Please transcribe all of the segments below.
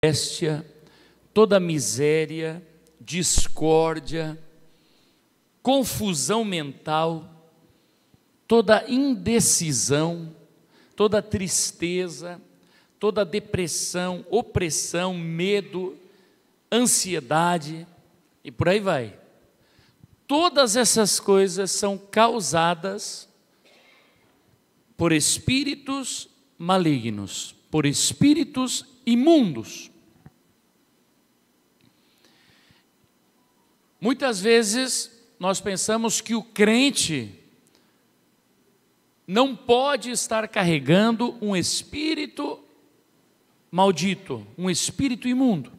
moléstia, toda miséria, discórdia, confusão mental, toda indecisão, toda tristeza, toda depressão, opressão, medo, ansiedade e por aí vai. Todas essas coisas são causadas por espíritos malignos, por espíritos imundos. Muitas vezes nós pensamos que o crente não pode estar carregando um espírito maldito, um espírito imundo.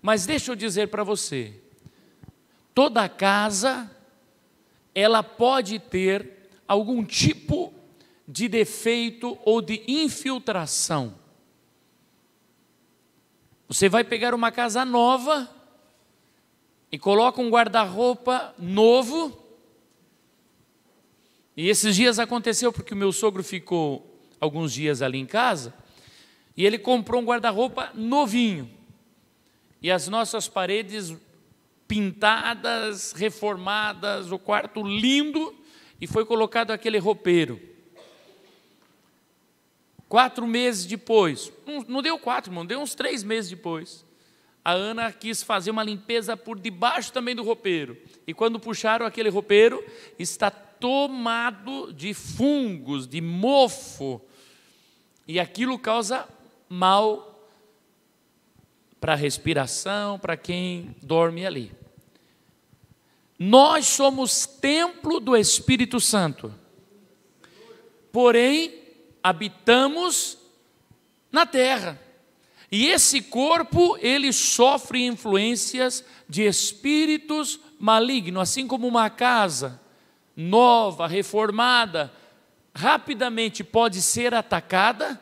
Mas deixa eu dizer para você, toda casa, ela pode ter algum tipo de defeito ou de infiltração. Você vai pegar uma casa nova e coloca um guarda-roupa novo. E esses dias aconteceu porque o meu sogro ficou alguns dias ali em casa e ele comprou um guarda-roupa novinho. E as nossas paredes pintadas, reformadas, o quarto lindo, e foi colocado aquele roupeiro. 4 meses depois, não deu 4, irmão, deu uns 3 meses depois, a Ana quis fazer uma limpeza por debaixo também do roupeiro. E quando puxaram aquele roupeiro, está tomado de fungos, de mofo. E aquilo causa mal para a respiração, para quem dorme ali. Nós somos templo do Espírito Santo. Porém, habitamos na terra. E esse corpo, ele sofre influências de espíritos malignos, assim como uma casa nova, reformada, rapidamente pode ser atacada,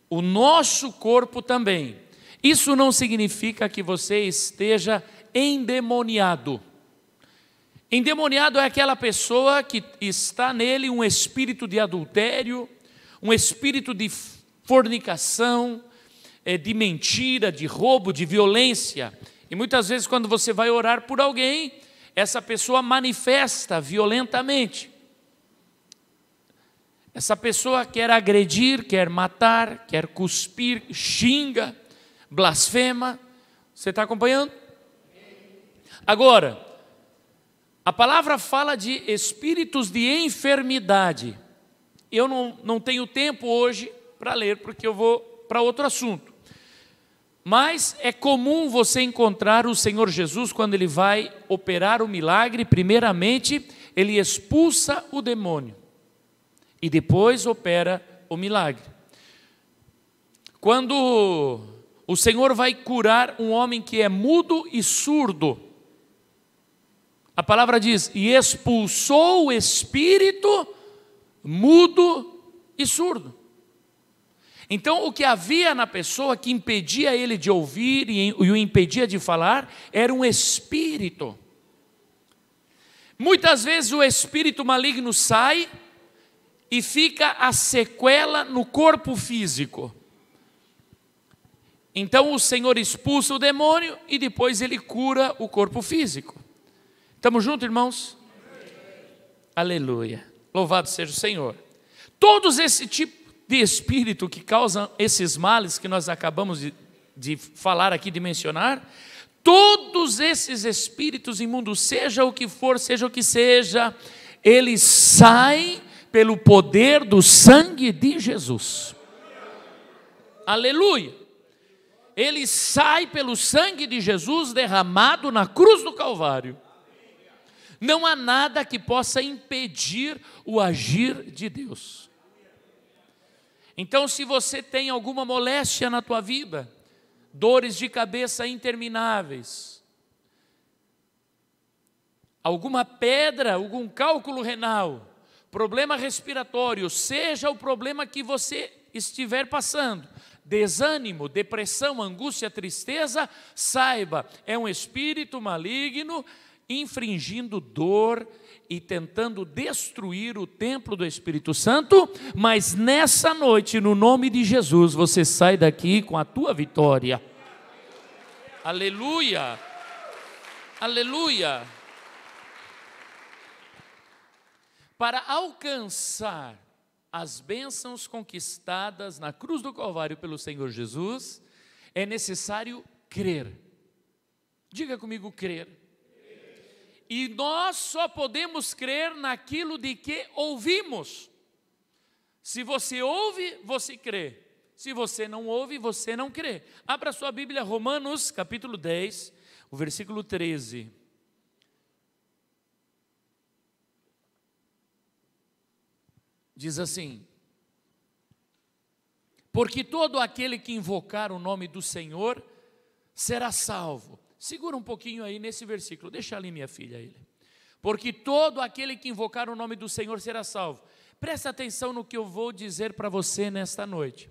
o nosso corpo também. Isso não significa que você esteja endemoniado. Endemoniado é aquela pessoa que está nele um espírito de adultério, um espírito de fornicação, de mentira, de roubo, de violência. E muitas vezes quando você vai orar por alguém, essa pessoa manifesta violentamente. Essa pessoa quer agredir, quer matar, quer cuspir, xinga, blasfema. Você está acompanhando? Agora, a palavra fala de espíritos de enfermidade. Eu não tenho tempo hoje para ler, porque eu vou para outro assunto. Mas é comum você encontrar o Senhor Jesus, quando Ele vai operar o milagre, primeiramente, Ele expulsa o demônio. E depois opera o milagre. Quando o Senhor vai curar um homem que é mudo e surdo, a palavra diz, e expulsou o espírito mudo e surdo. Então, o que havia na pessoa que impedia ele de ouvir e o impedia de falar, era um espírito. Muitas vezes o espírito maligno sai e fica a sequela no corpo físico. Então, o Senhor expulsa o demônio e depois Ele cura o corpo físico. Estamos juntos, irmãos? Aleluia. Louvado seja o Senhor. Todos esse tipo de espírito que causam esses males que nós acabamos de falar aqui, de mencionar, todos esses espíritos imundos, seja o que for, seja o que seja, eles saem pelo poder do sangue de Jesus. Aleluia. Ele sai pelo sangue de Jesus derramado na cruz do Calvário. Não há nada que possa impedir o agir de Deus. Então, se você tem alguma moléstia na tua vida, dores de cabeça intermináveis, alguma pedra, algum cálculo renal, problema respiratório, seja o problema que você estiver passando, desânimo, depressão, angústia, tristeza, saiba, é um espírito maligno infringindo dor e tentando destruir o templo do Espírito Santo, mas nessa noite, no nome de Jesus, você sai daqui com a tua vitória. Aleluia. Aleluia. Para alcançar as bênçãos conquistadas na cruz do Calvário pelo Senhor Jesus, é necessário crer. Diga comigo, crer. E nós só podemos crer naquilo de que ouvimos. Se você ouve, você crê. Se você não ouve, você não crê. Abra sua Bíblia, Romanos, capítulo 10, o versículo 13. Diz assim: porque todo aquele que invocar o nome do Senhor será salvo. Segura um pouquinho aí nesse versículo, deixa ali minha filha ele. Porque todo aquele que invocar o nome do Senhor será salvo. Presta atenção no que eu vou dizer para você nesta noite.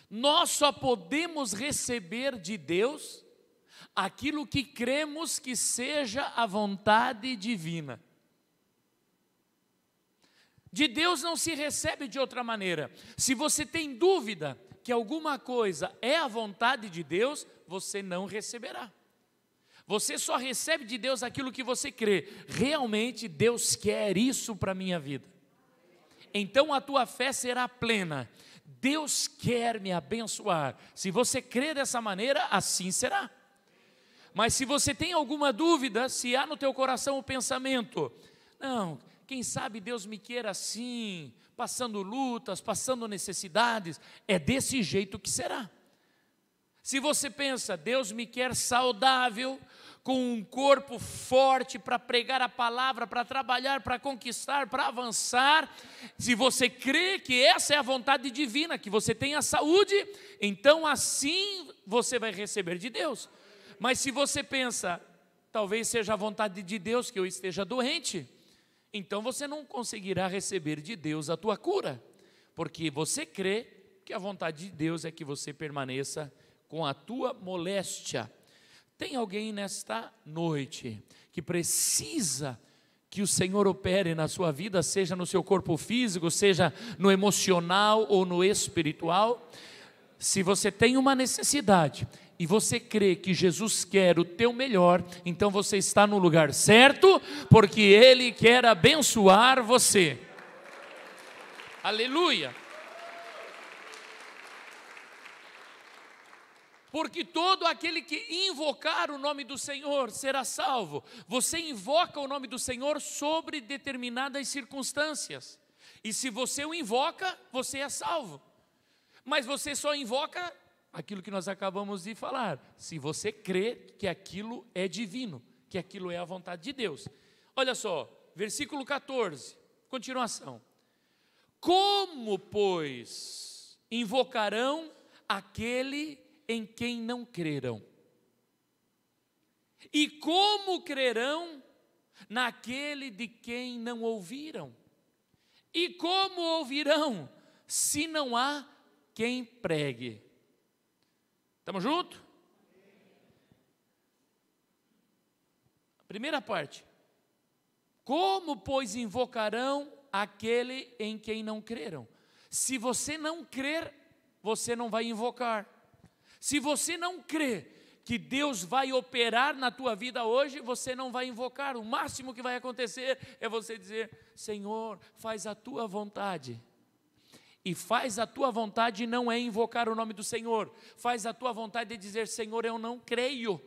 Nós só podemos receber de Deus aquilo que cremos que seja a vontade divina. De Deus não se recebe de outra maneira. Se você tem dúvida que alguma coisa é a vontade de Deus, você não receberá. Você só recebe de Deus aquilo que você crê. Realmente Deus quer isso para a minha vida. Então a tua fé será plena. Deus quer me abençoar. Se você crê dessa maneira, assim será. Mas se você tem alguma dúvida, se há no teu coração o pensamento, não, quem sabe Deus me queira assim, passando lutas, passando necessidades, é desse jeito que será. Se você pensa, Deus me quer saudável, com um corpo forte para pregar a palavra, para trabalhar, para conquistar, para avançar, se você crê que essa é a vontade divina, que você tenha saúde, então assim você vai receber de Deus. Mas se você pensa, talvez seja a vontade de Deus que eu esteja doente, então você não conseguirá receber de Deus a tua cura, porque você crê que a vontade de Deus é que você permaneça com a tua moléstia. Tem alguém nesta noite que precisa que o Senhor opere na sua vida, seja no seu corpo físico, seja no emocional ou no espiritual? Se você tem uma necessidade e você crê que Jesus quer o teu melhor, então você está no lugar certo, porque Ele quer abençoar você. Aleluia! Porque todo aquele que invocar o nome do Senhor será salvo. Você invoca o nome do Senhor sobre determinadas circunstâncias. E se você o invoca, você é salvo. Mas você só invoca aquilo que nós acabamos de falar, se você crê que aquilo é divino, que aquilo é a vontade de Deus. Olha só, versículo 14, continuação. Como, pois, invocarão aquele em quem não creram? E como crerão naquele de quem não ouviram? E como ouvirão se não há quem pregue? Estamos juntos? Primeira parte. Como, pois, invocarão aquele em quem não creram? Se você não crer, você não vai invocar. Se você não crê que Deus vai operar na tua vida hoje, você não vai invocar. O máximo que vai acontecer é você dizer: Senhor, faz a tua vontade. E faz a tua vontade não é invocar o nome do Senhor. Faz a tua vontade é dizer: Senhor, eu não creio.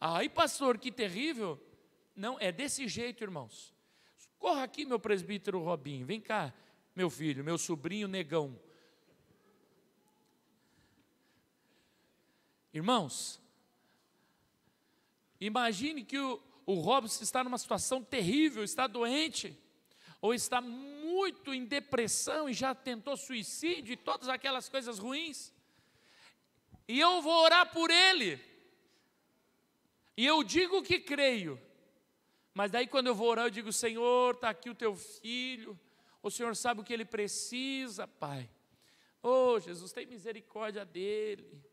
Ai, pastor, que terrível. Não, é desse jeito, irmãos. Corra aqui, meu presbítero Robinho. Vem cá, meu filho, meu sobrinho Negão. Irmãos, imagine que o Robson está numa situação terrível, está doente, ou está muito em depressão e já tentou suicídio e todas aquelas coisas ruins. E eu vou orar por ele. E eu digo que creio. Mas daí quando eu vou orar, eu digo: Senhor, está aqui o teu filho. O Senhor sabe o que ele precisa, Pai. Oh, Jesus, tem misericórdia dele.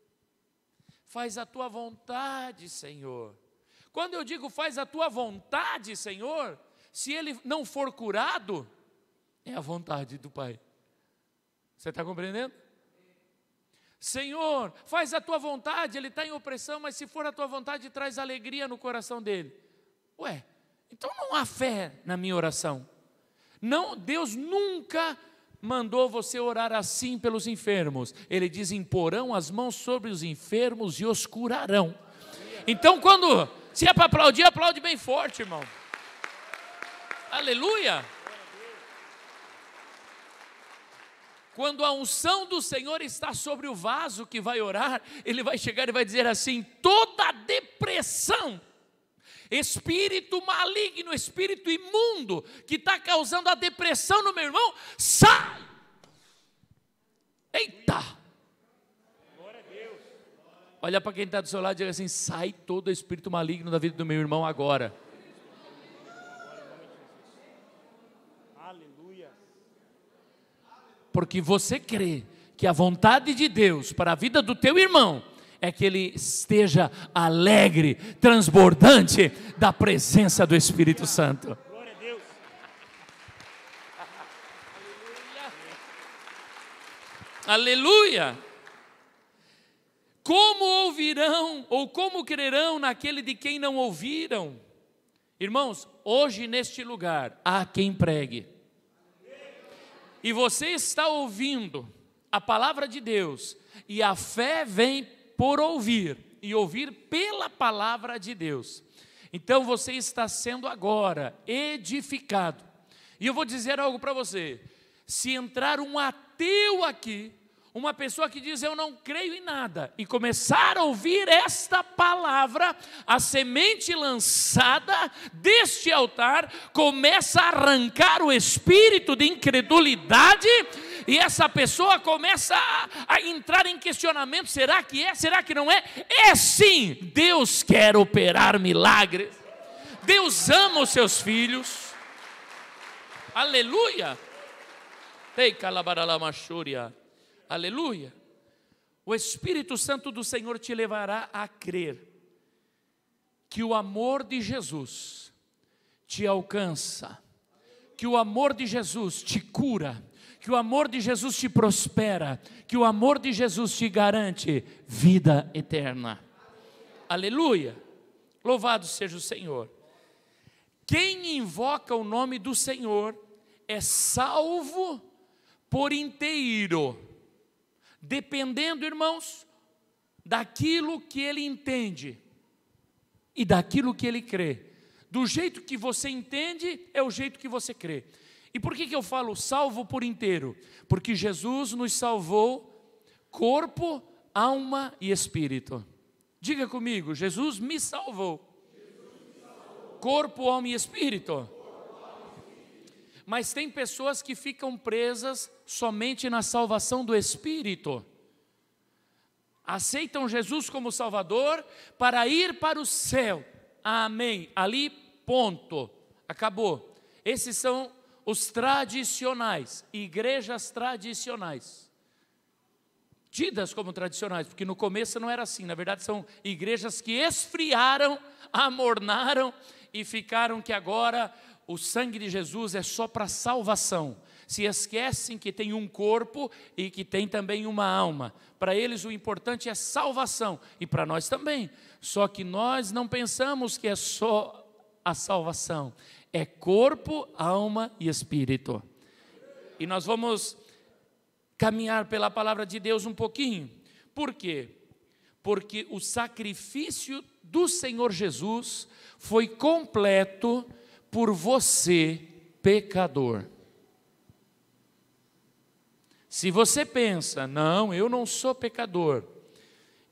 Faz a tua vontade, Senhor. Quando eu digo faz a tua vontade, Senhor, se ele não for curado, é a vontade do Pai. Você está compreendendo? Senhor, faz a tua vontade. Ele está em opressão, mas se for a tua vontade, traz alegria no coração dele. Ué, então não há fé na minha oração. Não, Deus nunca mandou você orar assim pelos enfermos. Ele diz: imporão as mãos sobre os enfermos e os curarão. Então, se é para aplaudir, aplaude bem forte, irmão. Aleluia. Quando a unção do Senhor está sobre o vaso que vai orar, Ele vai chegar e vai dizer assim: toda depressão, espírito maligno, espírito imundo, que está causando a depressão no meu irmão, sai! Eita! Olha para quem está do seu lado e diga assim: sai todo espírito maligno da vida do meu irmão agora. Porque você crê que a vontade de Deus para a vida do teu irmão é que ele esteja alegre, transbordante da presença do Espírito Santo. Glória a Deus. Aleluia! Como ouvirão ou como crerão naquele de quem não ouviram? Irmãos, hoje neste lugar há quem pregue. E você está ouvindo a palavra de Deus, e a fé vem por ouvir, e ouvir pela palavra de Deus. Então você está sendo agora edificado. E eu vou dizer algo para você: se entrar um ateu aqui, uma pessoa que diz eu não creio em nada, e começar a ouvir esta palavra, a semente lançada deste altar começa a arrancar o espírito de incredulidade, e essa pessoa começa a entrar em questionamento: será que é? Será que não é? É sim! Deus quer operar milagres, Deus ama os seus filhos. Aleluia! Ei, calabaralamaxúria. Aleluia. O Espírito Santo do Senhor te levará a crer que o amor de Jesus te alcança, que o amor de Jesus te cura, que o amor de Jesus te prospera, que o amor de Jesus te garante vida eterna. Aleluia. Louvado seja o Senhor. Quem invoca o nome do Senhor é salvo por inteiro. Dependendo, irmãos, daquilo que ele entende e daquilo que ele crê. Do jeito que você entende, é o jeito que você crê. E por que eu falo salvo por inteiro? Porque Jesus nos salvou corpo, alma e espírito. Diga comigo: Jesus me salvou. Corpo, alma e espírito. Mas tem pessoas que ficam presas somente na salvação do Espírito. Aceitam Jesus como Salvador para ir para o céu. Amém. Ali, ponto. Acabou. Esses são os tradicionais, igrejas tradicionais. Tidas como tradicionais, porque no começo não era assim. Na verdade, são igrejas que esfriaram, amornaram e ficaram que agora o sangue de Jesus é só para salvação. Se esquecem que tem um corpo e que tem também uma alma. Para eles o importante é salvação, e para nós também. Só que nós não pensamos que é só a salvação. É corpo, alma e espírito. E nós vamos caminhar pela palavra de Deus um pouquinho. Por quê? Porque o sacrifício do Senhor Jesus foi completo por você, pecador. Se você pensa: não, eu não sou pecador,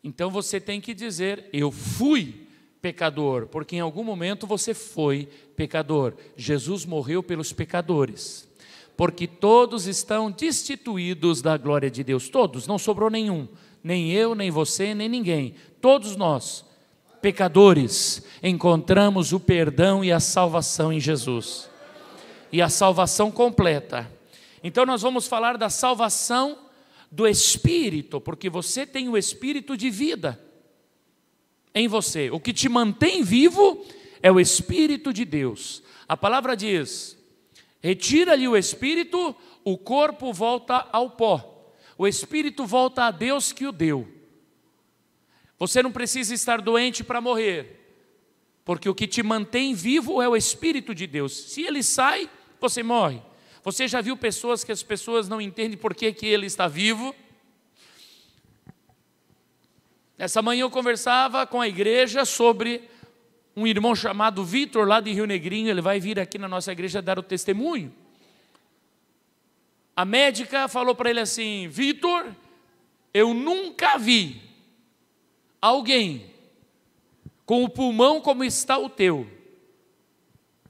então você tem que dizer: eu fui pecador, porque em algum momento você foi pecador. Jesus morreu pelos pecadores, porque todos estão destituídos da glória de Deus. Todos, não sobrou nenhum, nem eu, nem você, nem ninguém. Todos nós, pecadores, encontramos o perdão e a salvação em Jesus, e a salvação completa. Então nós vamos falar da salvação do Espírito, porque você tem o Espírito de vida em você. O que te mantém vivo é o Espírito de Deus. A palavra diz: retira-lhe o Espírito, o corpo volta ao pó. o espírito volta a Deus que o deu. Você não precisa estar doente para morrer, porque o que te mantém vivo é o Espírito de Deus. Se ele sai, você morre. Você já viu pessoas que as pessoas não entendem por que ele está vivo? Essa manhã eu conversava com a igreja sobre um irmão chamado Vitor, lá de Rio Negrinho. Ele vai vir aqui na nossa igreja dar o testemunho. A médica falou para ele assim: Vitor, eu nunca vi alguém com o pulmão como está o teu,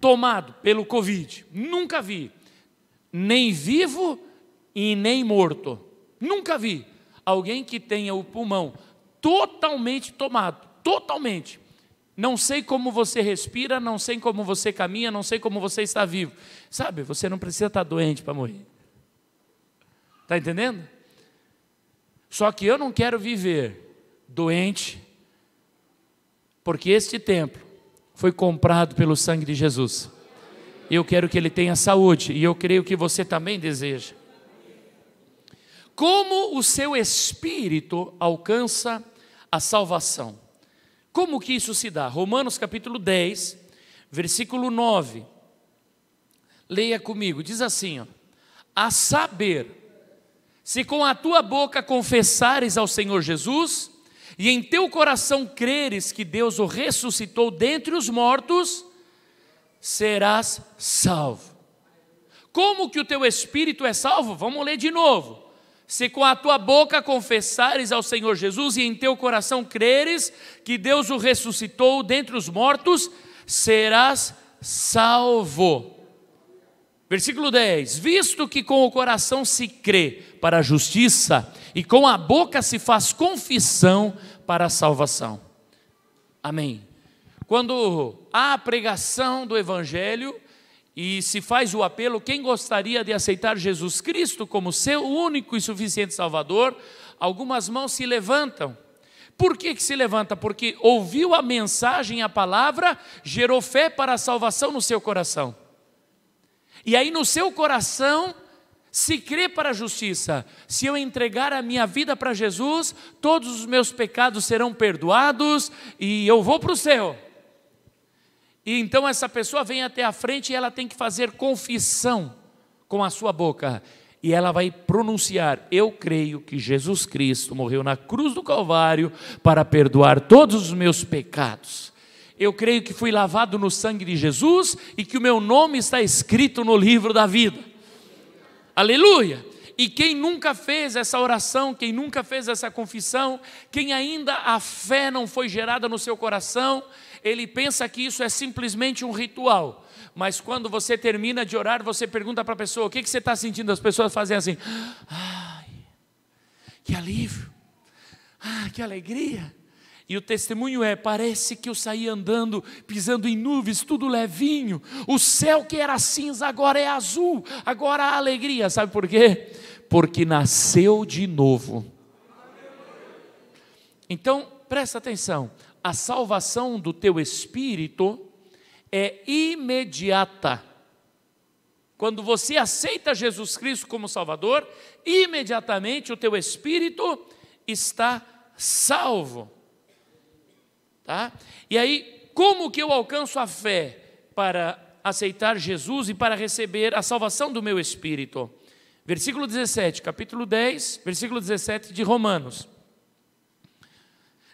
tomado pelo Covid. Nunca vi, nem vivo e nem morto. Nunca vi alguém que tenha o pulmão totalmente tomado, totalmente. Não sei como você respira, não sei como você caminha, não sei como você está vivo. Sabe, você não precisa estar doente para morrer. Está entendendo? Só que eu não quero viver doente, porque este templo foi comprado pelo sangue de Jesus. Eu quero que ele tenha saúde, e eu creio que você também deseja. Como o seu espírito alcança a salvação? Como que isso se dá? Romanos capítulo 10, versículo 9. Leia comigo, diz assim, ó: a saber, se com a tua boca confessares ao Senhor Jesus, e em teu coração creres que Deus o ressuscitou dentre os mortos, serás salvo. Como que o teu espírito é salvo? Vamos ler de novo. Se com a tua boca confessares ao Senhor Jesus, e em teu coração creres que Deus o ressuscitou dentre os mortos, serás salvo. Versículo 10, visto que com o coração se crê para a justiça, e com a boca se faz confissão para a salvação. Amém. Quando há a pregação do Evangelho, e se faz o apelo, quem gostaria de aceitar Jesus Cristo como seu único e suficiente Salvador, algumas mãos se levantam. Por que se levanta? Porque ouviu a mensagem, a palavra, gerou fé para a salvação no seu coração. E aí no seu coração se crê para a justiça. Se eu entregar a minha vida para Jesus, todos os meus pecados serão perdoados e eu vou para o céu. E então essa pessoa vem até a frente e ela tem que fazer confissão com a sua boca. E ela vai pronunciar: eu creio que Jesus Cristo morreu na cruz do Calvário para perdoar todos os meus pecados. Eu creio que fui lavado no sangue de Jesus e que o meu nome está escrito no livro da vida. Aleluia! E quem nunca fez essa oração, quem nunca fez essa confissão, quem ainda a fé não foi gerada no seu coração, ele pensa que isso é simplesmente um ritual. Mas quando você termina de orar, você pergunta para a pessoa: o que você está sentindo? As pessoas fazem assim: ai, que alívio, que alegria. E o testemunho é: parece que eu saí andando, pisando em nuvens, tudo levinho. O céu que era cinza agora é azul, agora há alegria. Sabe por quê? Porque nasceu de novo. Então, presta atenção, a salvação do teu espírito é imediata. Quando você aceita Jesus Cristo como Salvador, imediatamente o teu espírito está salvo. Tá? E aí, como que eu alcanço a fé para aceitar Jesus e para receber a salvação do meu espírito? Versículo 17, capítulo 10, versículo 17 de Romanos.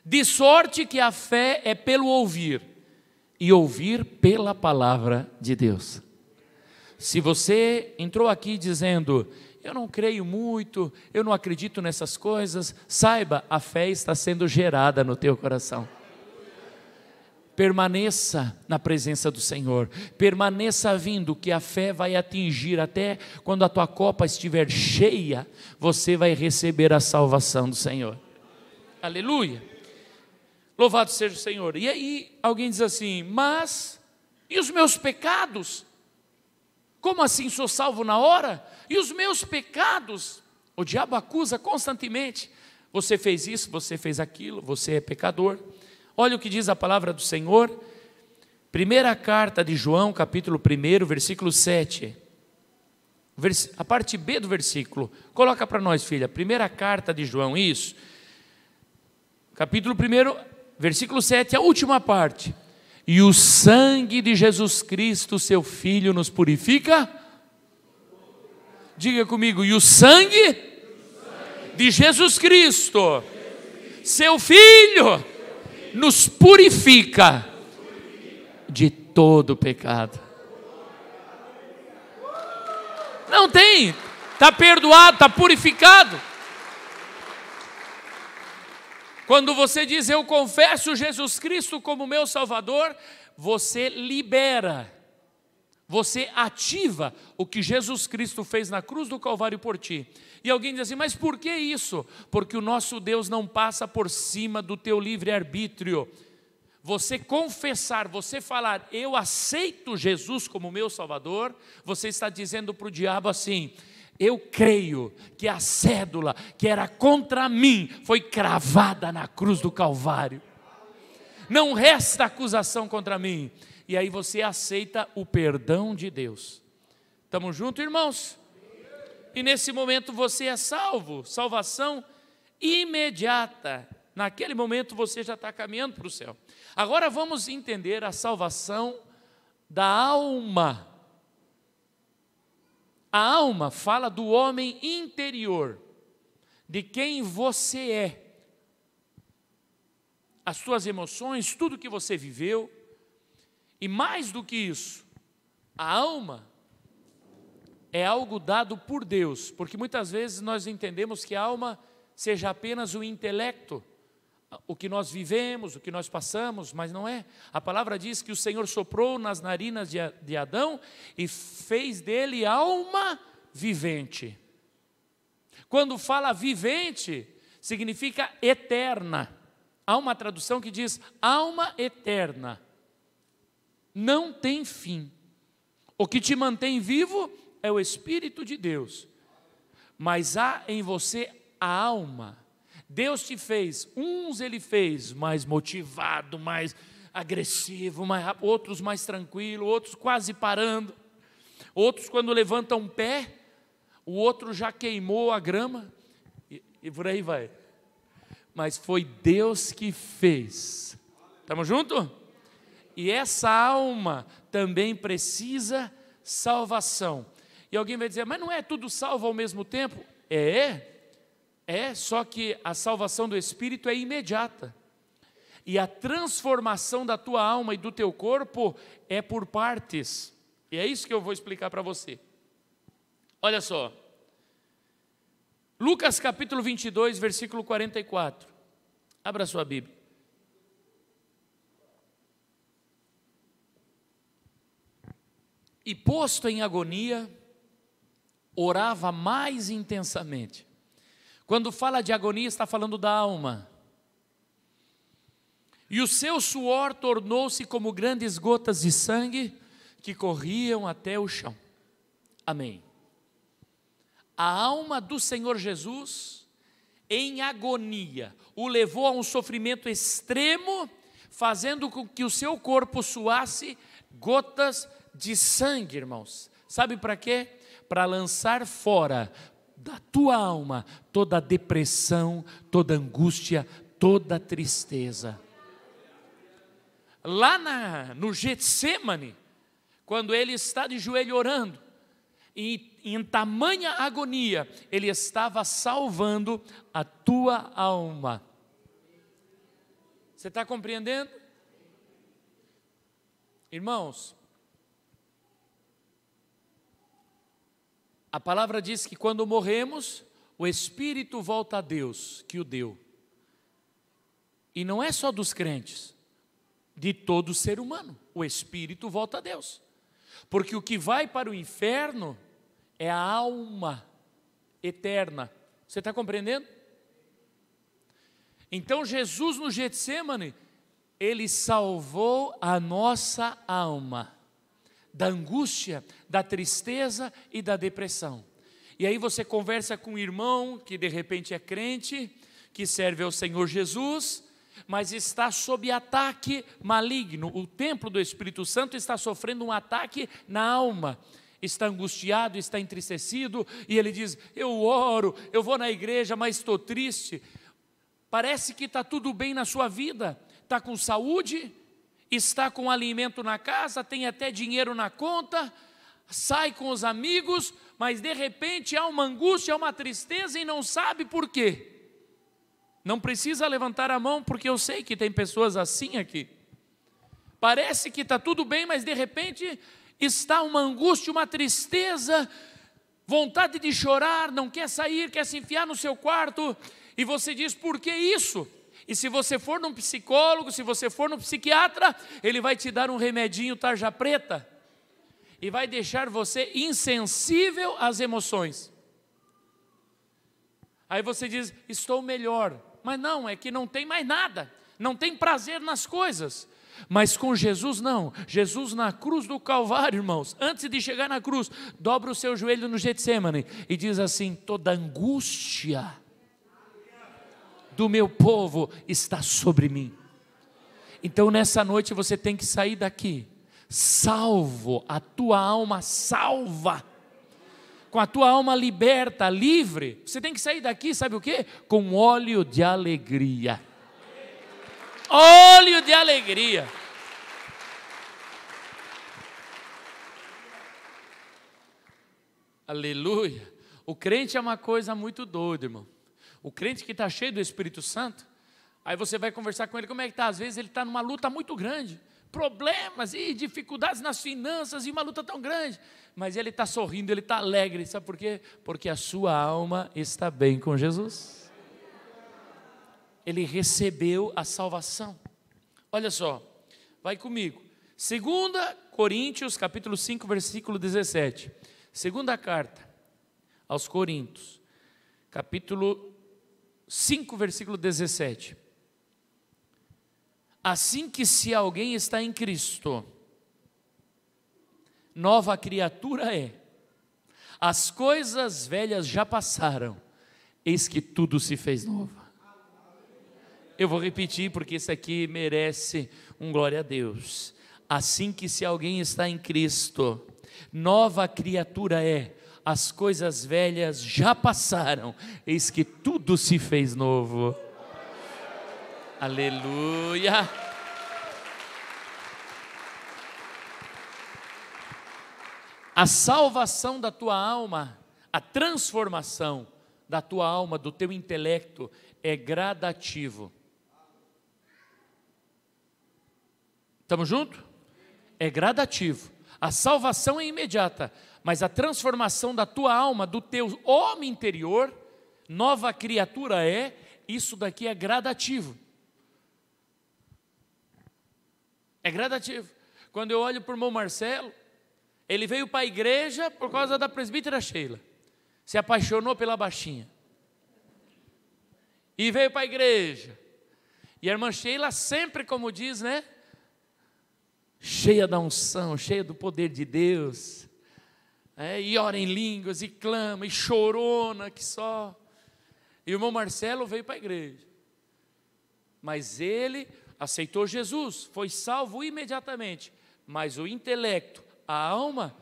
De sorte que a fé é pelo ouvir, e ouvir pela palavra de Deus. Se você entrou aqui dizendo: eu não creio muito, eu não acredito nessas coisas, saiba, a fé está sendo gerada no teu coração. Permaneça na presença do Senhor, permaneça vindo, que a fé vai atingir, até quando a tua copa estiver cheia, você vai receber a salvação do Senhor. Aleluia, louvado seja o Senhor. E aí alguém diz assim: mas e os meus pecados? Como assim sou salvo na hora? E os meus pecados? O diabo acusa constantemente: você fez isso, você fez aquilo, você é pecador. Olha o que diz a palavra do Senhor, primeira carta de João, capítulo 1, versículo 7. a parte B do versículo. Coloca para nós, filha. Primeira carta de João, isso. Capítulo 1, versículo 7, a última parte. E o sangue de Jesus Cristo, seu Filho, nos purifica? Diga comigo, e o sangue de Jesus Cristo, seu Filho, nos purifica de todo pecado. Não tem, está perdoado, está purificado. Quando você diz, eu confesso Jesus Cristo como meu Salvador, você libera, você ativa o que Jesus Cristo fez na cruz do Calvário por ti. E alguém diz assim, mas por que isso? Porque o nosso Deus não passa por cima do teu livre-arbítrio. Você confessar, você falar, eu aceito Jesus como meu Salvador, você está dizendo para o diabo assim, eu creio que a cédula que era contra mim foi cravada na cruz do Calvário. Não resta acusação contra mim. E aí você aceita o perdão de Deus. Estamos juntos, irmãos? E nesse momento você é salvo, salvação imediata. Naquele momento você já está caminhando para o céu. Agora vamos entender a salvação da alma. A alma fala do homem interior, de quem você é. As suas emoções, tudo que você viveu. E mais do que isso, a alma é algo dado por Deus, porque muitas vezes nós entendemos que a alma seja apenas o intelecto, o que nós vivemos, o que nós passamos, mas não é. A palavra diz que o Senhor soprou nas narinas de Adão e fez dele alma vivente. Quando fala vivente, significa eterna. Há uma tradução que diz alma eterna. Não tem fim. O que te mantém vivo é o Espírito de Deus. Mas há em você a alma. Deus te fez, uns Ele fez mais motivado, mais agressivo, outros mais tranquilo, outros quase parando, outros quando levantam um pé, o outro já queimou a grama, e por aí vai. Mas foi Deus que fez. Estamos juntos? E essa alma também precisa salvação. E alguém vai dizer, mas não é tudo salvo ao mesmo tempo? Só que a salvação do Espírito é imediata. E a transformação da tua alma e do teu corpo é por partes. E é isso que eu vou explicar para você. Olha só. Lucas capítulo 22, versículo 44. Abra sua Bíblia. E posto em agonia, orava mais intensamente. Quando fala de agonia, está falando da alma. E o seu suor tornou-se como grandes gotas de sangue que corriam até o chão. Amém. A alma do Senhor Jesus, em agonia, o levou a um sofrimento extremo, fazendo com que o seu corpo suasse gotas de sangue, irmãos. Sabe para quê? Para lançar fora da tua alma toda depressão, toda angústia, toda tristeza. Lá no Getsêmani, quando ele está de joelho orando, e em tamanha agonia, ele estava salvando a tua alma. Você está compreendendo? Irmãos, a palavra diz que quando morremos, o Espírito volta a Deus, que o deu. E não é só dos crentes, de todo ser humano, o Espírito volta a Deus. Porque o que vai para o inferno é a alma eterna. Você está compreendendo? Então Jesus no Getsêmani, Ele salvou a nossa alma da angústia, da tristeza e da depressão. E aí você conversa com um irmão que de repente é crente, que serve ao Senhor Jesus, mas está sob ataque maligno. O templo do Espírito Santo está sofrendo um ataque na alma. está angustiado, está entristecido, e ele diz: eu oro, eu vou na igreja, mas estou triste. Parece que está tudo bem na sua vida, está com saúde, está com alimento na casa, tem até dinheiro na conta, sai com os amigos, mas de repente há uma angústia, há uma tristeza e não sabe por quê. Não precisa levantar a mão, porque eu sei que tem pessoas assim aqui. Parece que está tudo bem, mas de repente está uma angústia, uma tristeza, vontade de chorar, não quer sair, quer se enfiar no seu quarto, e você diz: por que isso? E se você for num psicólogo, se você for num psiquiatra, ele vai te dar um remedinho tarja preta, e vai deixar você insensível às emoções. Aí você diz: estou melhor. Mas não, é que não tem mais nada, não tem prazer nas coisas. Mas com Jesus não. Jesus na cruz do Calvário, irmãos, antes de chegar na cruz, dobra o seu joelho no Getsêmani e diz assim: toda angústia do meu povo está sobre mim. Então nessa noite você tem que sair daqui salvo, a tua alma salva, com a tua alma liberta, livre. Você tem que sair daqui, sabe o quê? Com óleo de alegria. Óleo de alegria. Aleluia. O crente é uma coisa muito doida, irmão. O crente que está cheio do Espírito Santo, aí você vai conversar com ele, como é que está? Às vezes ele está numa luta muito grande, problemas e dificuldades nas finanças e uma luta tão grande, mas ele está sorrindo, ele está alegre. Sabe por quê? Porque a sua alma está bem com Jesus. Ele recebeu a salvação. Olha só, vai comigo. 2 Coríntios, capítulo 5, versículo 17. Segunda carta aos Coríntios, capítulo 5, versículo 17. Assim que se alguém está em Cristo, nova criatura é. As coisas velhas já passaram, eis que tudo se fez novo. Eu vou repetir porque isso aqui merece um glória a Deus. Assim que se alguém está em Cristo, nova criatura é. As coisas velhas já passaram, eis que tudo se fez novo. Aleluia. A salvação da tua alma, a transformação da tua alma, do teu intelecto, é gradativo. Estamos juntos? É gradativo. A salvação é imediata, mas a transformação da tua alma, do teu homem interior, nova criatura é, isso daqui é gradativo. É gradativo. Quando eu olho para o irmão Marcelo, ele veio para a igreja por causa da presbítera Sheila, se apaixonou pela baixinha, e veio para a igreja, e a irmã Sheila sempre, como diz, né, cheia da unção, cheia do poder de Deus, e ora em línguas, e clama, e chorona que só. E o irmão Marcelo veio para a igreja, mas ele aceitou Jesus, foi salvo imediatamente, mas o intelecto, a alma,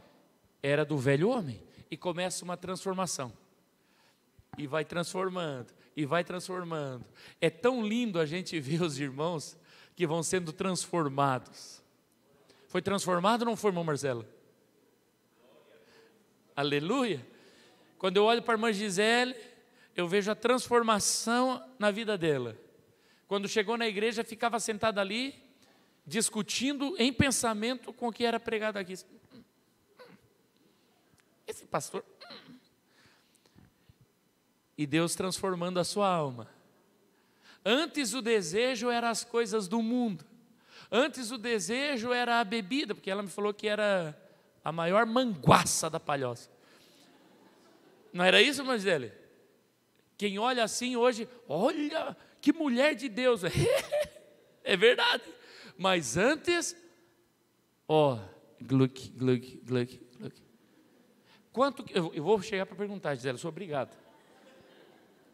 era do velho homem, e começa uma transformação, e vai transformando, e vai transformando. É tão lindo a gente ver os irmãos que vão sendo transformados. Foi transformado ou não foi, irmão Marcelo? Aleluia. Quando eu olho para a irmã Gisele, eu vejo a transformação na vida dela. Quando chegou na igreja, ficava sentada ali, discutindo em pensamento com o que era pregado aqui. Esse pastor. E Deus transformando a sua alma. Antes o desejo era as coisas do mundo. Antes o desejo era a bebida, porque ela me falou que era a maior manguaça da palhoça. Não era isso, irmã Gisele? Quem olha assim hoje, olha que mulher de Deus. É verdade. Mas antes, gluck, gluck, gluck, gluck. Quanto, eu vou chegar para perguntar, Gisele, sou obrigado.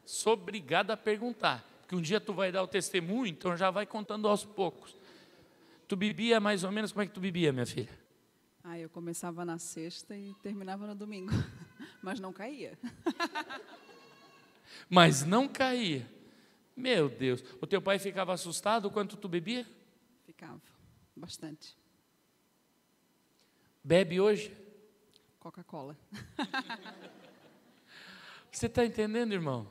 Sou obrigado a perguntar, porque um dia tu vai dar o testemunho, então já vai contando aos poucos. Tu bebia mais ou menos, como é que tu bebia, minha filha? Eu começava na sexta e terminava no domingo, mas não caía. Mas não caía. Meu Deus. O teu pai ficava assustado quando tu bebia? Ficava, bastante. Bebe hoje? Coca-Cola. Você está entendendo, irmão?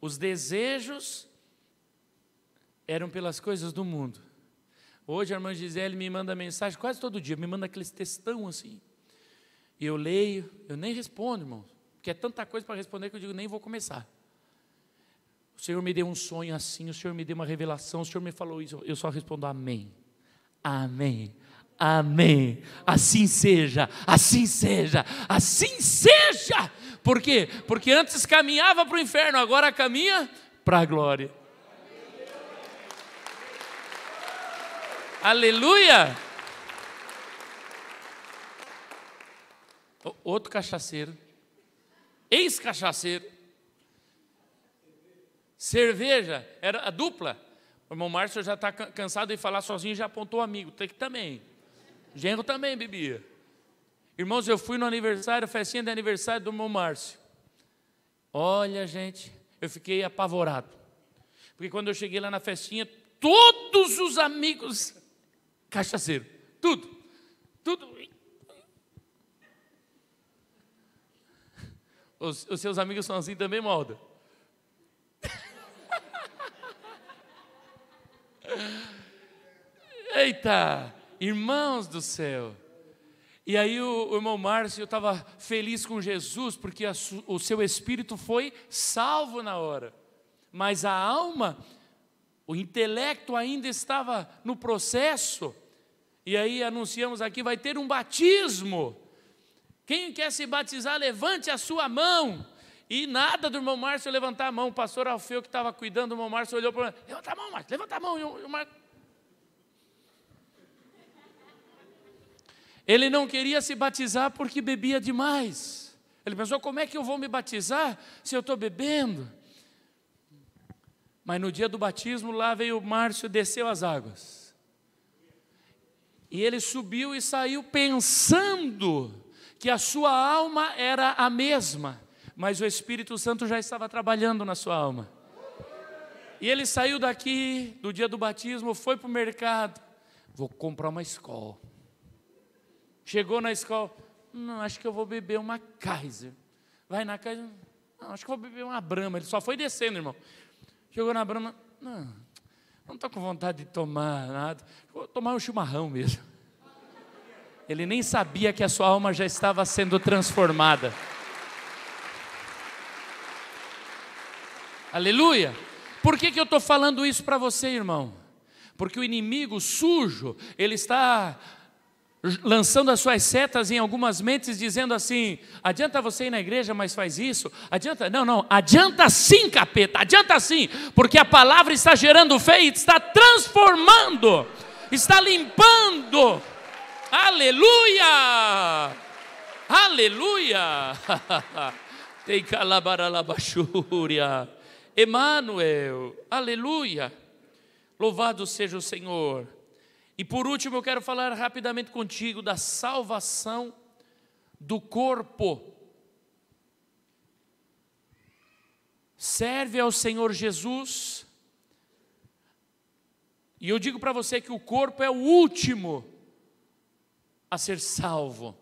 Os desejos eram pelas coisas do mundo. Hoje a irmã Gisele me manda mensagem quase todo dia, me manda aqueles textão assim. E eu leio, eu nem respondo, irmão, porque é tanta coisa para responder que eu digo, nem vou começar. O Senhor me deu um sonho assim, o Senhor me deu uma revelação, o Senhor me falou isso, eu só respondo amém. Amém. Amém. Assim seja, assim seja, assim seja. Por quê? Porque antes caminhava para o inferno, agora caminha para a glória. Aleluia! Outro cachaceiro, ex-cachaceiro, cerveja, era a dupla. O irmão Márcio já está cansado de falar sozinho, já apontou amigo, tem que também. Genro também bebia. Irmãos, eu fui no aniversário, festinha de aniversário do irmão Márcio. Olha, gente, eu fiquei apavorado. Porque quando eu cheguei lá na festinha, todos os amigos cachaceiro, tudo. Os seus amigos são assim também, Malda? Eita, irmãos do céu. E aí o irmão Márcio estava feliz com Jesus, porque o seu espírito foi salvo na hora. Mas a alma, o intelecto ainda estava no processo. E aí anunciamos aqui, vai ter um batismo. Quem quer se batizar, levante a sua mão. E nada do irmão Márcio levantar a mão. O pastor Alfeu, que estava cuidando do irmão Márcio, olhou para ele, levanta a mão, Márcio, levanta a mão. E o Márcio... Ele não queria se batizar porque bebia demais. Ele pensou, como é que eu vou me batizar se eu estou bebendo? Mas no dia do batismo, lá veio o Márcio, desceu as águas. E ele subiu e saiu pensando que a sua alma era a mesma, mas o Espírito Santo já estava trabalhando na sua alma. E ele saiu daqui, do dia do batismo, foi para o mercado, vou comprar uma escola. Chegou na escola, não, acho que eu vou beber uma Kaiser. Vai na Kaiser, não, acho que eu vou beber uma Brahma. Ele só foi descendo, irmão. Chegou na Brahma, não estou com vontade de tomar nada, vou tomar um chimarrão mesmo. Ele nem sabia que a sua alma já estava sendo transformada. Aleluia! Por que eu estou falando isso para você, irmão? Porque o inimigo sujo, ele está lançando as suas setas em algumas mentes, dizendo assim, adianta você ir na igreja, mas faz isso, adianta, não, adianta sim, capeta, adianta sim, porque a palavra está gerando fé e está transformando, está limpando, aleluia, aleluia, tem calabaralabachúria, Emmanuel, aleluia, louvado seja o Senhor. E por último eu quero falar rapidamente contigo da salvação do corpo. Serve ao Senhor Jesus. E eu digo para você que o corpo é o último a ser salvo.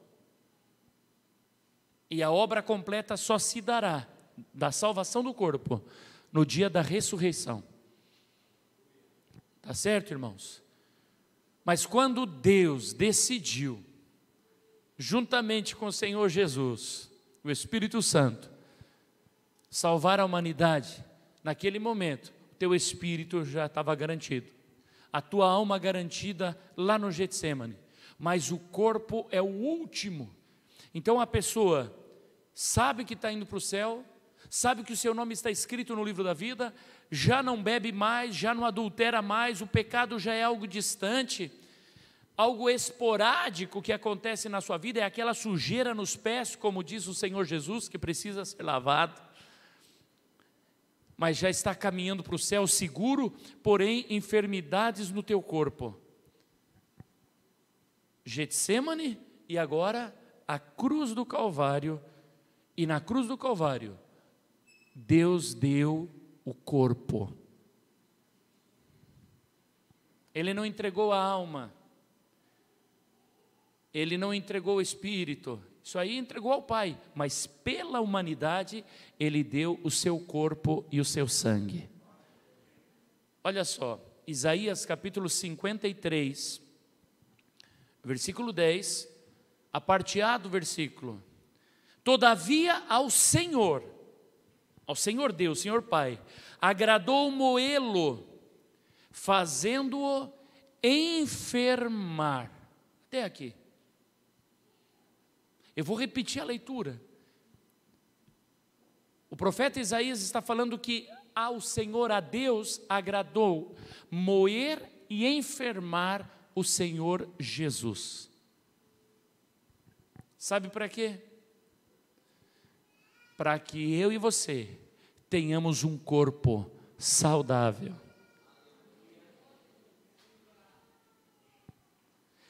E a obra completa só se dará, da salvação do corpo, no dia da ressurreição. Tá certo, irmãos? Mas quando Deus decidiu, juntamente com o Senhor Jesus, o Espírito Santo, salvar a humanidade, naquele momento, o teu espírito já estava garantido, a tua alma garantida lá no Getsêmani, mas o corpo é o último. Então a pessoa sabe que está indo para o céu, sabe que o seu nome está escrito no livro da vida, já não bebe mais, já não adultera mais, o pecado já é algo distante, algo esporádico que acontece na sua vida, é aquela sujeira nos pés, como diz o Senhor Jesus, que precisa ser lavado, mas já está caminhando para o céu seguro, porém enfermidades no teu corpo. Getsêmani e agora a cruz do Calvário. E na cruz do Calvário, Deus deu o corpo. Ele não entregou a alma, Ele não entregou o Espírito, isso aí entregou ao Pai, mas pela humanidade Ele deu o seu corpo e o seu sangue. Olha só, Isaías capítulo 53, versículo 10, a parte A do versículo: todavia ao Senhor Deus, Senhor Pai, agradou moê-lo, fazendo-o enfermar. Até aqui. Eu vou repetir a leitura. O profeta Isaías está falando que ao Senhor, a Deus, agradou moer e enfermar o Senhor Jesus. Sabe para quê? Para que eu e você tenhamos um corpo saudável.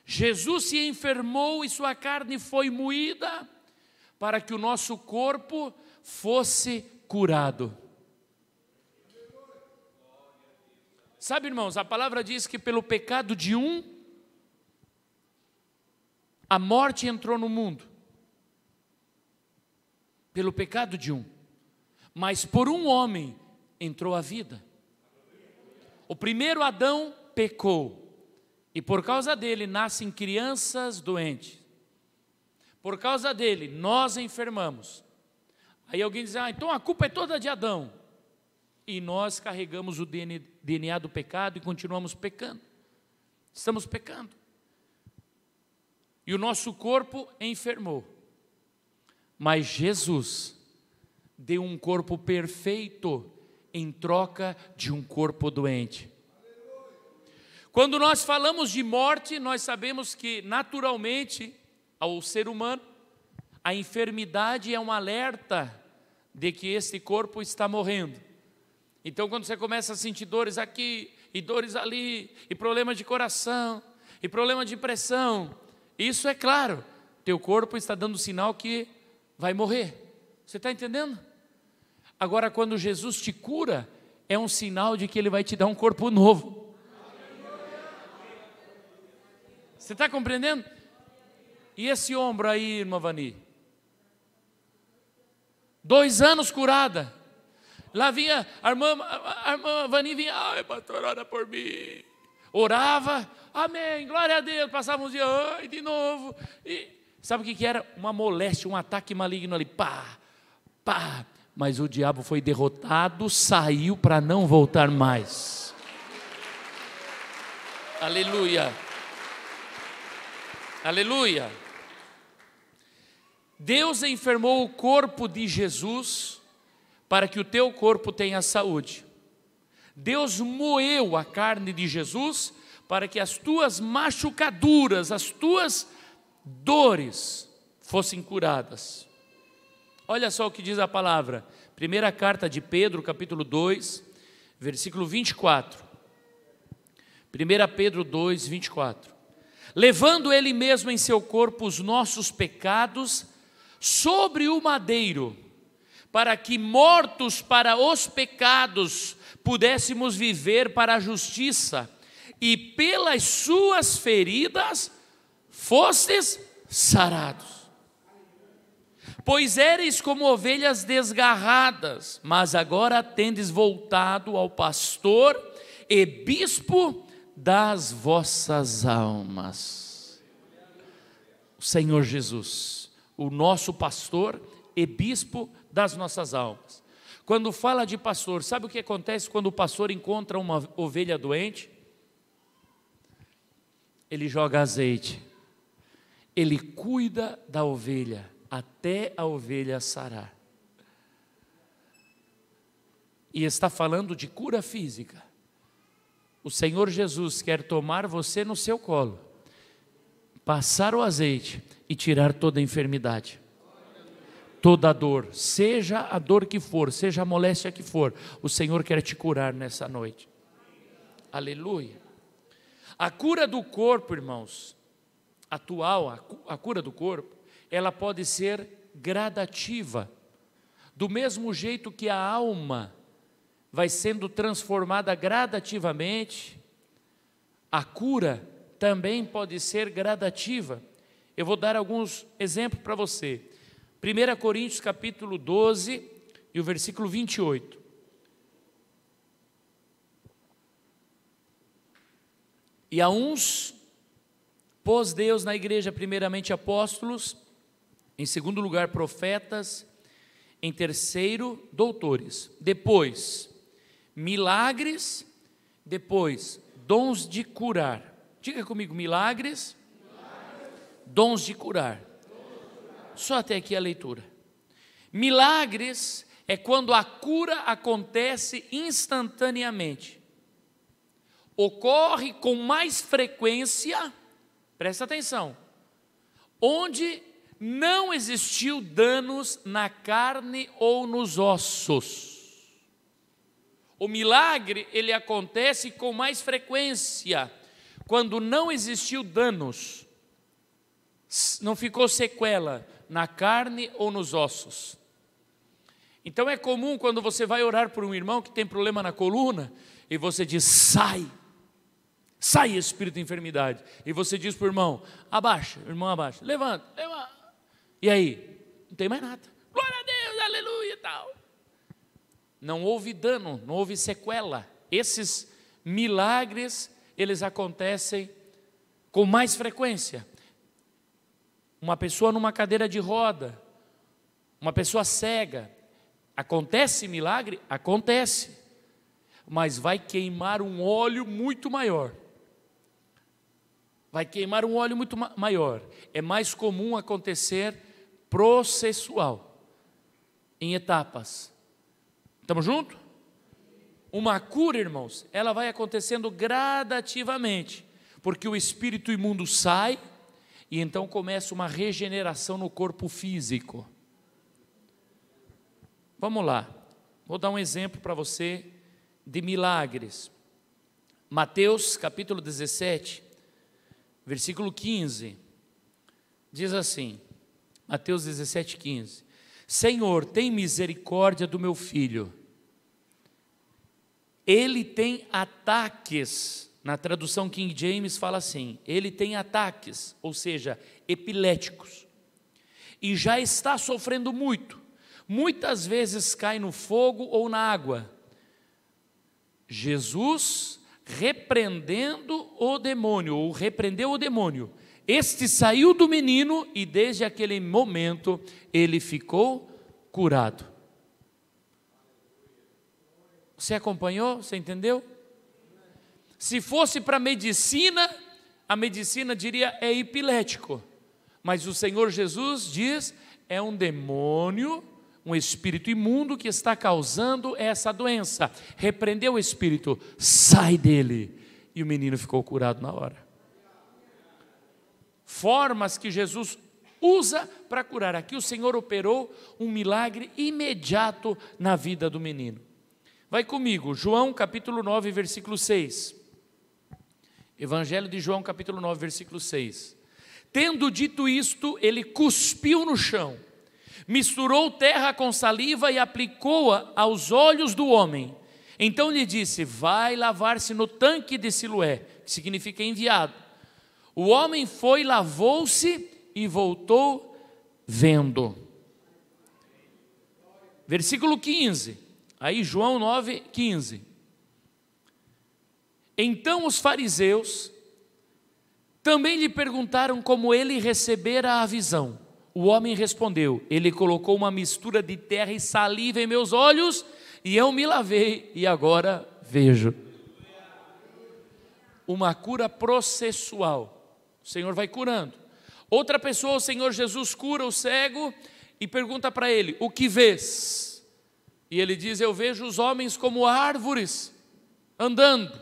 Jesus se enfermou e sua carne foi moída para que o nosso corpo fosse curado. Sabe, irmãos, a palavra diz que pelo pecado de um, a morte entrou no mundo. Pelo pecado de um. Mas por um homem entrou a vida. O primeiro Adão pecou. E por causa dele nascem crianças doentes. Por causa dele nós enfermamos. Aí alguém diz, então a culpa é toda de Adão. E nós carregamos o DNA do pecado e continuamos pecando. Estamos pecando. E o nosso corpo enfermou. Mas Jesus deu um corpo perfeito em troca de um corpo doente. Quando nós falamos de morte, nós sabemos que naturalmente, ao ser humano, a enfermidade é um alerta de que esse corpo está morrendo. Então quando você começa a sentir dores aqui, e dores ali, e problema de coração, e problema de pressão, isso é claro, teu corpo está dando sinal que vai morrer. Você está entendendo? Agora quando Jesus te cura, é um sinal de que Ele vai te dar um corpo novo. Você está compreendendo? E esse ombro aí, irmã Vani? 2 anos curada. Lá vinha, a irmã Vani vinha, ai pastor, ora por mim. Orava, amém, glória a Deus. Passava uns dias, ai, de novo. E sabe o que era? Uma moléstia, um ataque maligno ali, pá, pá. Mas o diabo foi derrotado, saiu para não voltar mais. Aleluia. Aleluia. Deus enfermou o corpo de Jesus para que o teu corpo tenha saúde. Deus moeu a carne de Jesus para que as tuas machucaduras, as tuas dores fossem curadas. Olha só o que diz a palavra. Primeira carta de Pedro, capítulo 2, versículo 24. 1 Pedro 2, 24. Levando Ele mesmo em seu corpo os nossos pecados sobre o madeiro, para que mortos para os pecados pudéssemos viver para a justiça, e pelas suas feridas fostes sarados. Pois eres como ovelhas desgarradas, mas agora tendes voltado ao pastor e bispo das vossas almas. O Senhor Jesus, o nosso pastor e bispo das nossas almas. Quando fala de pastor, sabe o que acontece quando o pastor encontra uma ovelha doente? Ele joga azeite, ele cuida da ovelha até a ovelha sarar. E está falando de cura física. O Senhor Jesus quer tomar você no seu colo, passar o azeite e tirar toda a enfermidade, toda a dor, seja a dor que for, seja a moléstia que for, o Senhor quer te curar nessa noite. Aleluia. A cura do corpo, irmãos, atual, a cura do corpo, ela pode ser gradativa. Do mesmo jeito que a alma vai sendo transformada gradativamente, a cura também pode ser gradativa. Eu vou dar alguns exemplos para você. 1 Coríntios capítulo 12 e o versículo 28. E a uns pôs Deus na igreja primeiramente apóstolos, em segundo lugar profetas, em terceiro doutores, depois milagres, depois dons de curar. Diga comigo, milagres, dons de curar. Só até aqui a leitura. Milagres é quando a cura acontece instantaneamente. Ocorre com mais frequência, presta atenção, onde não existiu danos na carne ou nos ossos. O milagre, ele acontece com mais frequência quando não existiu danos, não ficou sequela na carne ou nos ossos. Então é comum quando você vai orar por um irmão que tem problema na coluna, e você diz, sai espírito de enfermidade, e você diz para o irmão, abaixa, levanta, e aí? Não tem mais nada, glória a Deus, aleluia e tal. Não houve dano, não houve sequela. Esses milagres, eles acontecem com mais frequência. Uma pessoa numa cadeira de roda, uma pessoa cega, acontece milagre? Acontece, mas vai queimar um óleo muito maior. Vai queimar um óleo muito maior. É mais comum acontecer processual, em etapas. Estamos juntos? Uma cura, irmãos, ela vai acontecendo gradativamente, porque o espírito imundo sai, e então começa uma regeneração no corpo físico. Vamos lá, vou dar um exemplo para você de milagres. Mateus capítulo 17, versículo 15, diz assim, Mateus 17, 15, Senhor, tem misericórdia do meu filho, ele tem ataques, na tradução King James fala assim, ele tem ataques, ou seja, epiléticos, e já está sofrendo muito, muitas vezes cai no fogo ou na água. Jesus repreendeu o demônio, este saiu do menino e desde aquele momento ele ficou curado. Você acompanhou? Você entendeu? Se fosse para a medicina diria é epilético, mas o Senhor Jesus diz é um demônio, um espírito imundo que está causando essa doença. Repreendeu o espírito, sai dele, e o menino ficou curado na hora. Formas que Jesus usa para curar. Aqui o Senhor operou um milagre imediato na vida do menino. Vai comigo, João capítulo 9, versículo 6. Evangelho de João capítulo 9, versículo 6. Tendo dito isto, ele cuspiu no chão, misturou terra com saliva e aplicou-a aos olhos do homem. Então lhe disse, vai lavar-se no tanque de Siloé, que significa enviado. O homem foi, lavou-se e voltou vendo. Versículo 15, aí João 9, 15. Então os fariseus também lhe perguntaram como ele recebera a visão. O homem respondeu, ele colocou uma mistura de terra e saliva em meus olhos, e eu me lavei, e agora vejo. Uma cura processual. O Senhor vai curando. Outra pessoa, o Senhor Jesus cura o cego e pergunta para ele, o que vês? E ele diz, eu vejo os homens como árvores, andando.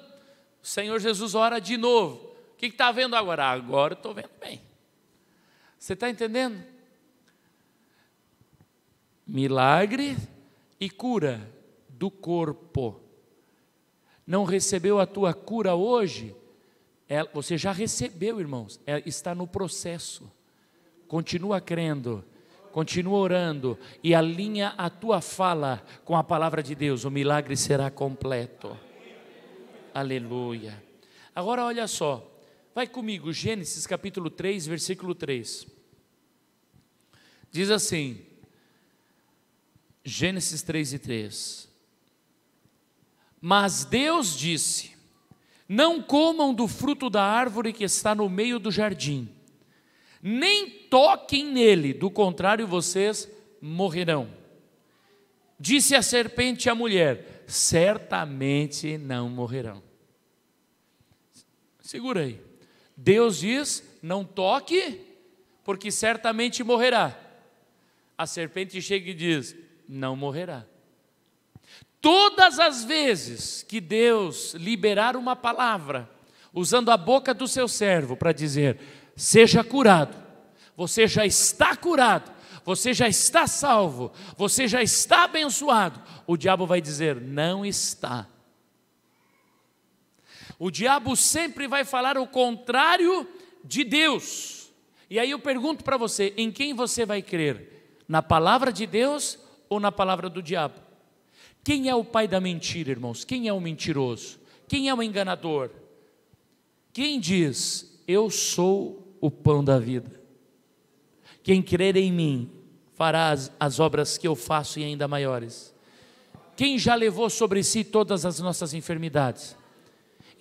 O Senhor Jesus ora de novo. O que está vendo agora? Agora estou vendo bem. Você está entendendo? Milagre e cura do corpo. Não recebeu a tua cura hoje? Você já recebeu, irmãos, está no processo. Continua crendo, continua orando e alinha a tua fala com a palavra de Deus, o milagre será completo. Aleluia. Agora olha só, vai comigo, Gênesis capítulo 3, versículo 3. Diz assim, Gênesis 3:3. Mas Deus disse: não comam do fruto da árvore que está no meio do jardim, nem toquem nele, do contrário vocês morrerão. Disse a serpente à mulher: certamente não morrerão. Segura aí. Deus diz: não toque, porque certamente morrerá. A serpente chega e diz: não morrerá. Todas as vezes que Deus liberar uma palavra, usando a boca do seu servo para dizer: seja curado, você já está curado, você já está salvo, você já está abençoado, o diabo vai dizer: não está. O diabo sempre vai falar o contrário de Deus. E aí eu pergunto para você, em quem você vai crer? Na palavra de Deus ou na palavra do diabo? Quem é o pai da mentira, irmãos? Quem é o mentiroso? Quem é o enganador? Quem diz: eu sou o pão da vida, quem crer em mim fará as obras que eu faço e ainda maiores. Quem já levou sobre si todas as nossas enfermidades?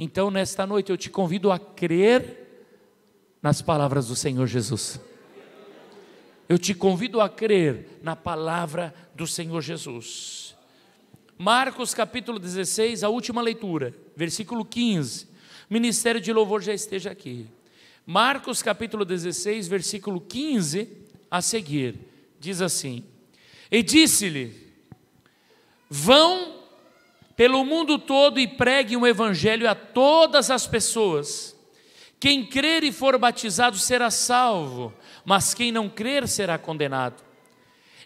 Então nesta noite eu te convido a crer nas palavras do Senhor Jesus. Eu te convido a crer na palavra do Senhor Jesus. Marcos capítulo 16, a última leitura, versículo 15. Ministério de louvor já esteja aqui. Marcos capítulo 16, versículo 15 a seguir, diz assim: e disse-lhe: vão pelo mundo todo e preguem o evangelho a todas as pessoas. Quem crer e for batizado será salvo, mas quem não crer será condenado.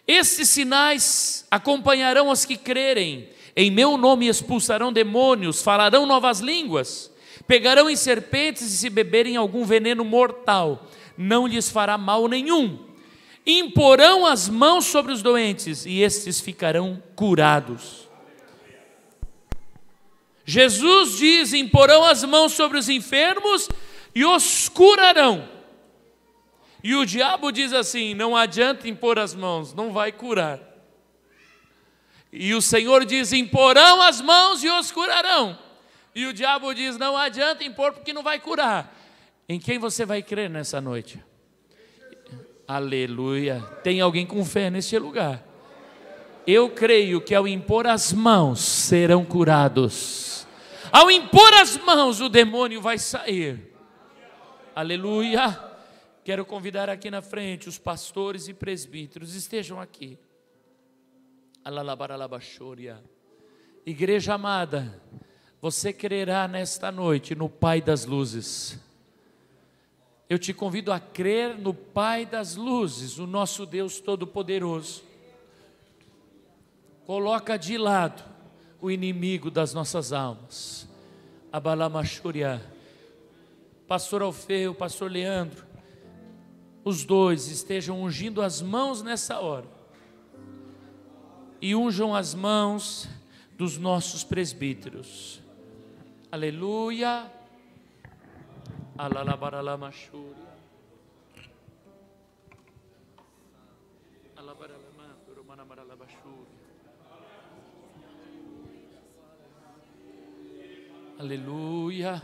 Estes sinais acompanharão os que crerem. Em meu nome expulsarão demônios, falarão novas línguas, pegarão em serpentes, e se beberem algum veneno mortal, não lhes fará mal nenhum. Imporão as mãos sobre os doentes, e estes ficarão curados. Jesus diz: imporão as mãos sobre os enfermos e os curarão. E o diabo diz assim: não adianta impor as mãos, não vai curar. E o Senhor diz: imporão as mãos e os curarão. E o diabo diz: não adianta impor porque não vai curar. Em quem você vai crer nessa noite? Aleluia. Tem alguém com fé neste lugar? Eu creio que ao impor as mãos serão curados. Ao impor as mãos o demônio vai sair. Aleluia. Quero convidar aqui na frente os pastores e presbíteros, estejam aqui. Igreja amada, você crerá nesta noite no Pai das luzes. Eu te convido a crer no Pai das luzes, o nosso Deus Todo-Poderoso. Coloca de lado o inimigo das nossas almas. Abalamachúria. Pastor Alfeu, pastor Leandro, os dois estejam ungindo as mãos nessa hora. E unjam as mãos dos nossos presbíteros. Aleluia. Alalabaralamashuria. Aleluia.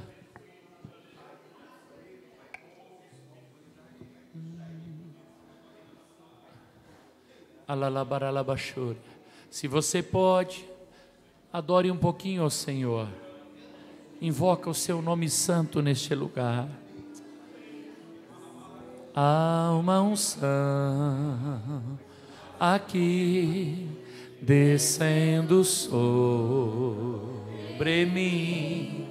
Se você pode, adore um pouquinho ao Senhor. Invoca o seu nome santo neste lugar. Há uma unção aqui descendo sobre mim.